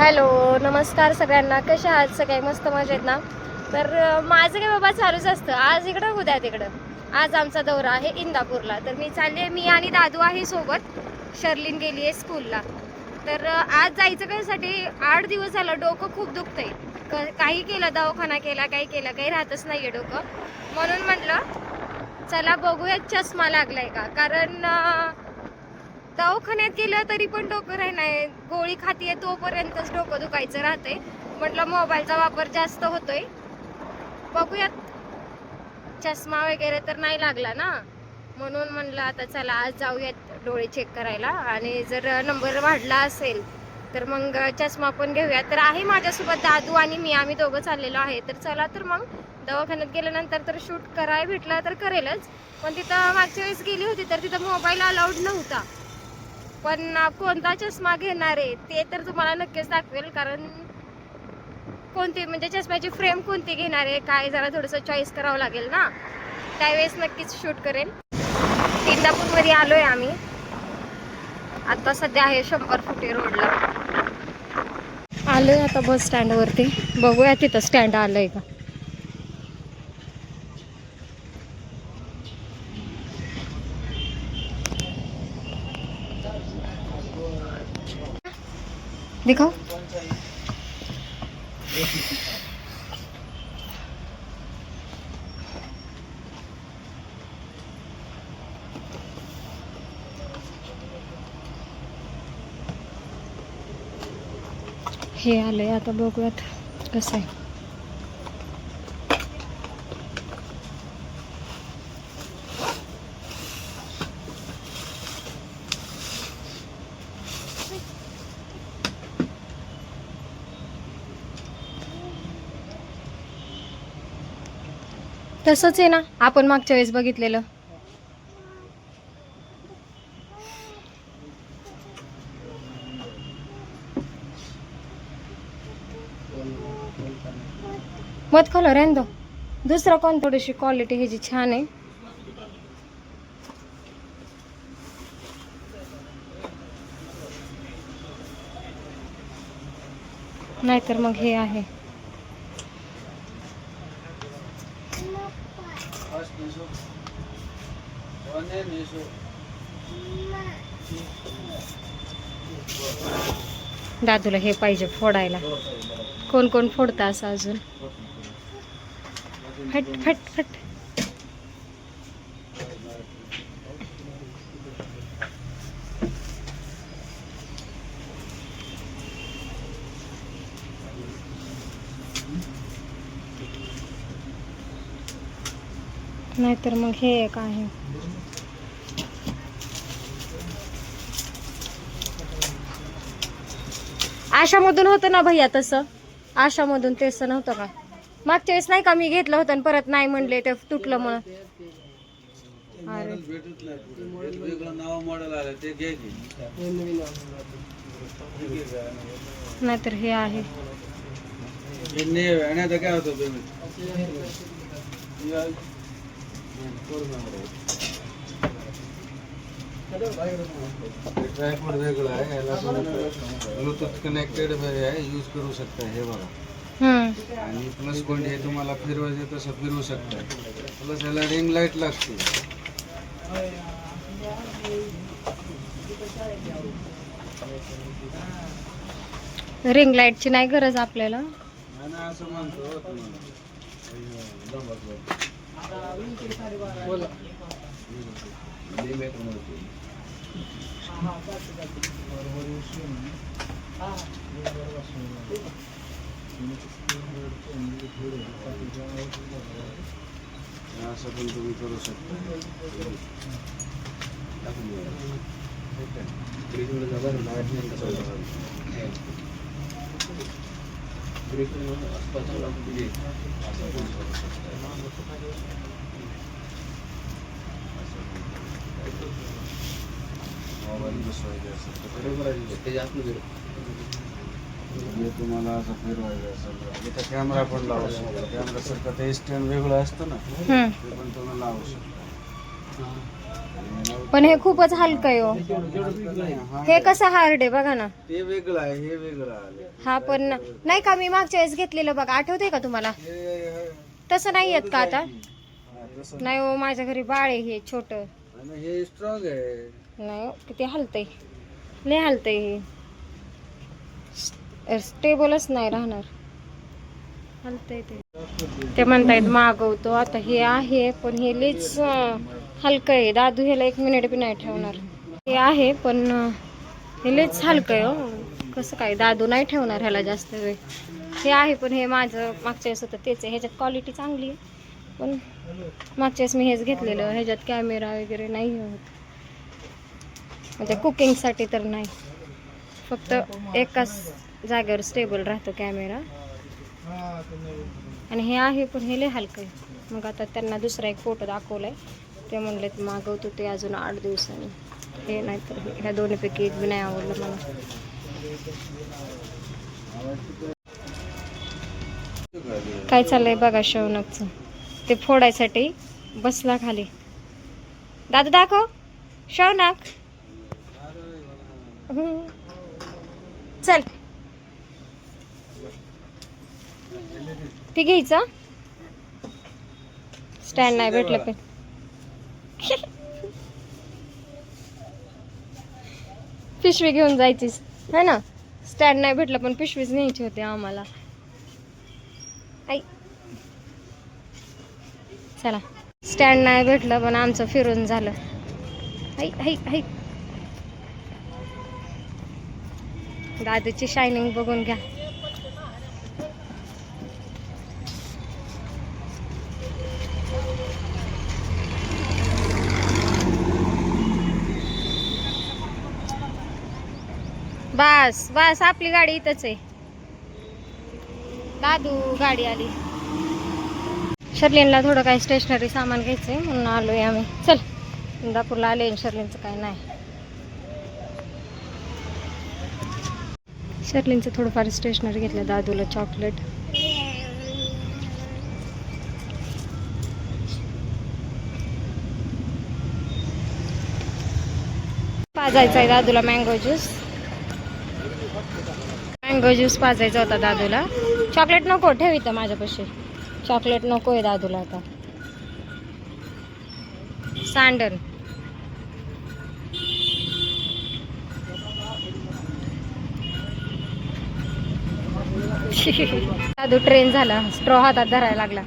Hello, नमस्कार सगळ्यांना. कशा आहात सगळे? मस्त मजेत ना? तर माझं काय बाबा चालूच असतं, आज इकडं उद्या तिकडं. आज आमचा दौरा आहे इंदापूरला, तर मी चालली आहे. मी आणि दादू आहे सोबत. शर्लिन गेली आहे स्कूलला. तर आज जायचं कशासाठी? 8 दिवस झालं डोकं खूप दुखतंय. काही केलं, दवाखाना केला, काही केलं, काही राहतच नाहीये डोकं. म्हणून म्हटलं चला बघूया चष्मा लागलाय का, कारण दवाखान्यात गेलं तरी पण डोकं राहणार. गोळी खातीये तोपर्यंतच डोकं दुखायचं राहते. म्हटलं मोबाईलचा वापर जास्त होतोय, बघूयात. चष्मा वगैरे तर नाही लागला ना, म्हणून म्हणलं आता चला आज जाऊयात डोळे चेक करायला. आणि जर नंबर वाढला असेल तर मग चष्मा पण घेऊयात. तर आहे माझ्यासोबत दादू आणि मी, आम्ही दोघं चाललेलो आहे. तर चला, तर मग दवाखान्यात गेल्यानंतर तर शूट करायला भेटला तर करेलच. पण तिथं मागच्या वेळेस गेली होती तर तिथं मोबाईल अलाउड नव्हता. पण कोणता चष्मा घेणार आहे ते तर तुम्हाला नक्कीच दाखवेल, कारण कोणती म्हणजे चष्म्याची फ्रेम कोणती घेणार आहे काय जरा थोडंसं चॉईस करावं लागेल ना, त्यावेळेस नक्कीच शूट करेल. इंदापूरमध्ये आलोय आम्ही आता. सध्या आहे 100 फुटे रोडला. आलोय आता बस स्टँडवरती. बघूया तिथं स्टँड आलंय का. दिखाओ. हे आलंय आता, बघूयात कसं आहे. तसंच आहे ना, आपण मागच्या वेळेस बघितलेलं. मत खोलो रहने दो. दुसरा कोण थोडीशी क्वालिटी ह्याची छान आहे. नाहीतर मग हे आहे. दादूला हे पाहिजे फोडायला. कोण कोण फोडतं असं अजून. फट फट फट. नाहीतर मग हे एक आहे. आशामधून होतं ना भैया तसं. आशामधून तसं नव्हतं का मागच्या वेळेस? नाही का मी घेतलं होतं आणि परत नाही म्हणले, ते तुटलं म्हणून. नाहीतर हे आहे. ट्रायपॉड वेगळं आहे, याला ब्लूटूथ कनेक्टेड आहे, यूज करू शकता. हे बघा, आणि प्लस पॉईंट हे तुम्हाला फिरवायचं तसं फिरवू शकता. प्लस याला रिंग लाईट लागते. रिंग लाईटची नाही गरज आपल्याला. असं म्हणतो असं पण तुम्ही करू शकता. मोबाईल बसवायचे असेल तुम्हाला असं फिरवायचं असेल, इथं कॅमेरा पण लावू शकता. कॅमेरा सारखं ते स्टँड वेगळं असतं ना, ते पण तुम्ही लावू शकता. पण हे खूपच हलकं आहे हो. हे कसं हार्ड आहे बघा ना. ते वेगळं आहे, हे वेगळं आले. हा पण नाही का, मी मागच्या वेळेस घेतलेलं बघा, आठवतंय का तुम्हाला? तसं नाही येत का आता? नाही हो, माझ्या घरी बाळ आहे हे छोट. हे स्ट्रॉंग आहे. नाही हो, किती हलतंय, लय हलतंय हे, स्टेबलच नाही राहणार, हलतंय ते म्हणतायत मागवतो आता. हे आहे पण हे लईच हलकं आहे दादू, ह्याला 1 मिनिट बी नाही ठेवणार. हे आहे पण हे लईच हलकं आहे हो. कसं काय दादू नाही ठेवणार ह्याला जास्त वेळ. हे आहे पण हे माझं मागच्या वेळेस होतं तेच आहे. ह्याच्यात क्वालिटी चांगली आहे पण मागच्या वेळेस मी हेच घेतलेलं. ह्याच्यात कॅमेरा वगैरे नाही होत, म्हणजे कुकिंगसाठी तर नाही, फक्त एकाच जागेवर स्टेबल राहतो कॅमेरा. आणि हे आहे पण हे लय हलकं आहे. मग आता त्यांना दुसरा एक फोटो दाखवलाय, ते म्हणले मागवतो ते अजून 8 दिवसांनी. हे नाही तर ह्या दोन्हीपैकी एक बी नाही आवडलं मला. काय चाललंय बघा शौनकचं, ते फोडायसाठी बसला खाली. दादा दाखव शौनक. चल ते घ्यायचं, स्टँड नाही भेटलं पण. पिशवी घेऊन जायचीस है ना, स्टँड नाही भेटलं पण पिशवीच न्यायची होती आम्हाला. आई चला, स्टँड नाही भेटलं पण आमचं फिरून झालं. आई आई आई, दादूची शायनिंग बघून घ्या. बस बस, आपली गाडी इथंच आहे. दादू गाडी आली. शर्लिनला थोडं काही स्टेशनरी सामान घ्यायचंय म्हणून आलोय आम्ही. चल, इंदापूरला आले. शर्लिनचं काय नाही, शर्लिनचं थोडंफार स्टेशनरी घेतलं. दादूला चॉकलेट, पाजायचा आहे दादूला मँगो ज्यूस. मँगो ज्यूस पाजायचा होता दादूला. चॉकलेट नको, ठेव इथं माझ्यापाशी. चॉकलेट नको आहे दादूला आता. सँडल, दादू ट्रेन झाला, स्ट्रॉ हातात धरायला लागला.